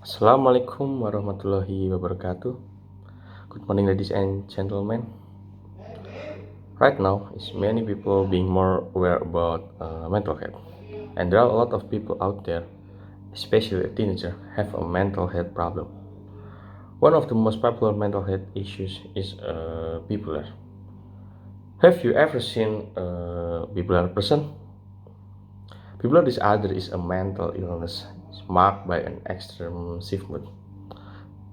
Assalamualaikum warahmatullahi wabarakatuh. Good morning, ladies and gentlemen. Right now, is many people being more aware about mental health, and there are a lot of people out there, especially a teenager, have a mental health problem. One of the most popular mental health issues is bipolar. Have you ever seen a bipolar person? Bipolar disorder is a mental illness marked by an extreme mood.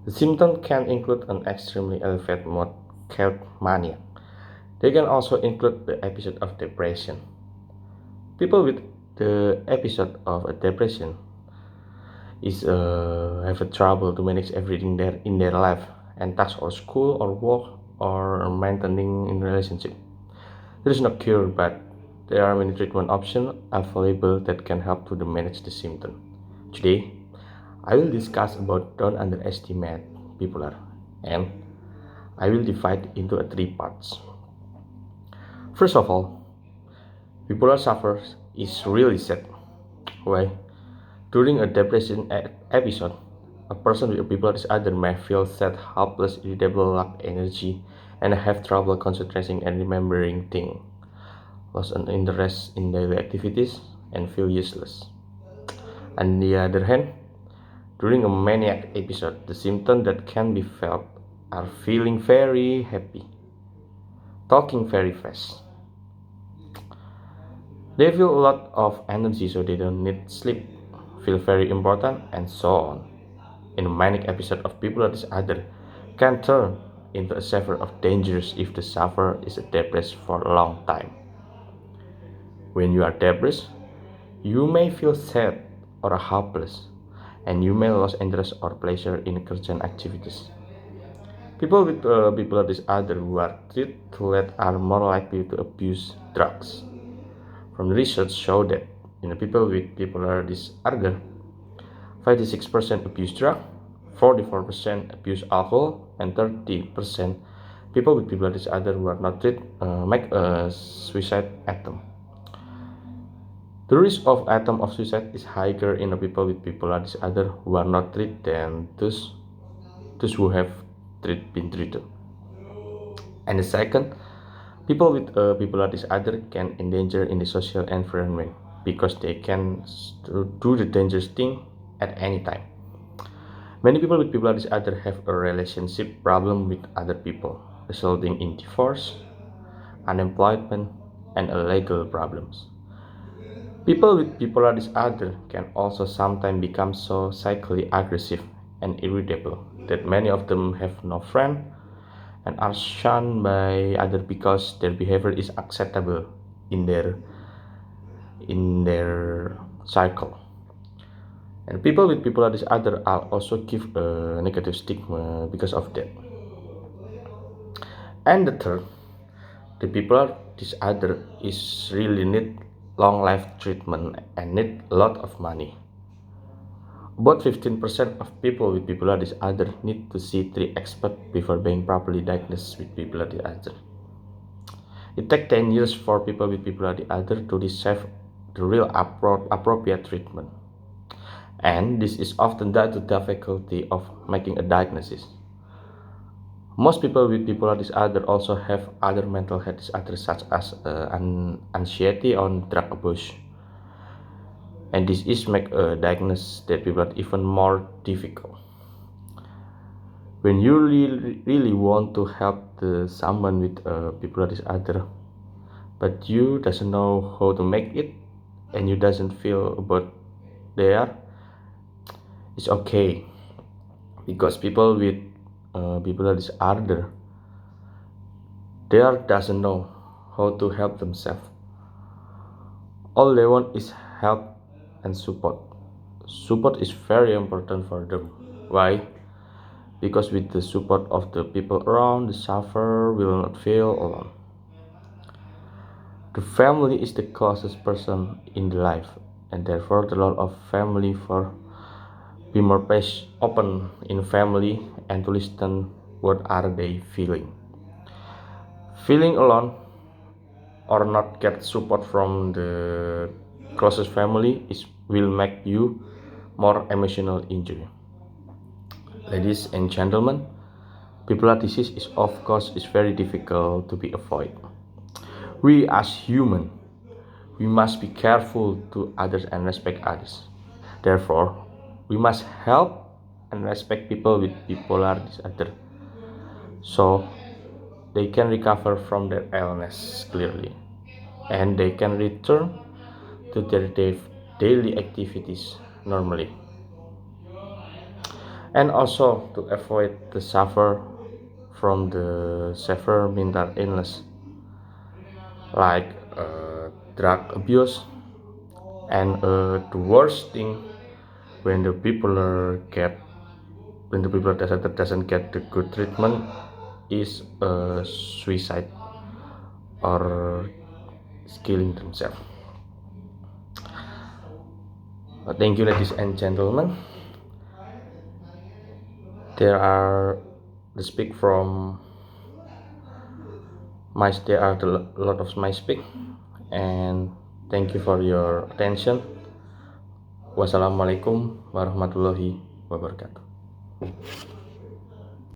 The symptoms can include an extremely elevated mood called mania. They can also include the episode of depression. People with the episode of a depression is have a trouble to manage everything there in their life and tasks or school or work or maintaining in relationship. There is no cure, but there are many treatment options available that can help to manage the symptom. Today, I will discuss about don't underestimate bipolar, and I will divide into three parts. First of all, bipolar suffers is really sad. Why? During a depression episode, a person with a bipolar disorder may feel sad, helpless, irritable, lack energy, and have trouble concentrating and remembering things, lost an interest in daily activities, and feel useless. On the other hand, during a maniac episode, the symptoms that can be felt are feeling very happy, talking very fast. They feel a lot of energy so they don't need sleep, feel very important, and so on. In a manic episode of bipolar disorder can turn into a severe of dangers if the sufferer is depressed for a long time. When you are depressed, you may feel sad or helpless, and you may lose interest or pleasure in certain activities. People with bipolar disorder who are treated late are more likely to abuse drugs. From research show that in people with bipolar disorder, 56% abuse drugs, 44% abuse alcohol, and 30% people with bipolar disorder who are not treated make a suicide attempt. The risk of attempt of suicide is higher in people with bipolar disorder who are not treated than those who have been treated. And the second, people with bipolar disorder can endanger in the social environment because they can do the dangerous thing at any time. Many people with bipolar disorder have a relationship problem with other people, resulting in divorce, unemployment, and legal problems. People with bipolar disorder can also sometimes become so psychically aggressive and irritable that many of them have no friend and are shunned by others because their behavior is acceptable in their cycle. And people with bipolar disorder are also give a negative stigma because of that. And the third, the bipolar disorder is really need long life treatment and need a lot of money. About 15% of people with bipolar disorder need to see three experts before being properly diagnosed with bipolar disorder. It takes 10 years for people with bipolar disorder to receive the real appropriate treatment. And this is often due to the difficulty of making a diagnosis. Most people with bipolar disorder also have other mental health disorders such as anxiety or drug abuse. And this is make a diagnosis that bipolar even more difficult. When you really want to help someone with a bipolar disorder, but you doesn't know how to make it, and you doesn't feel about there, it's okay, because people with bipolar disorder, they doesn't know how to help themselves. All they want is help and support. Support is very important for them. Why? Because with the support of the people around, the sufferer will not feel alone. The family is the closest person in the life, and therefore the role of family for be more open in family and to listen what are they feeling. Feeling alone or not get support from the closest family will make you more emotional injury. Ladies and gentlemen, bipolar disease is very difficult to be avoided. We as human, we must be careful to others and respect others. Therefore, we must help and respect people with bipolar disorder so they can recover from their illness clearly and they can return to their daily activities normally. And also to avoid the suffer from the severe mental illness like drug abuse and the worst thing when the people doesn't get the good treatment is suicide or killing themselves. Thank you, ladies and gentlemen. There are the speak from there are a lot of my speak, and thank you for your attention. Wassalamualaikum warahmatullahi wabarakatuh.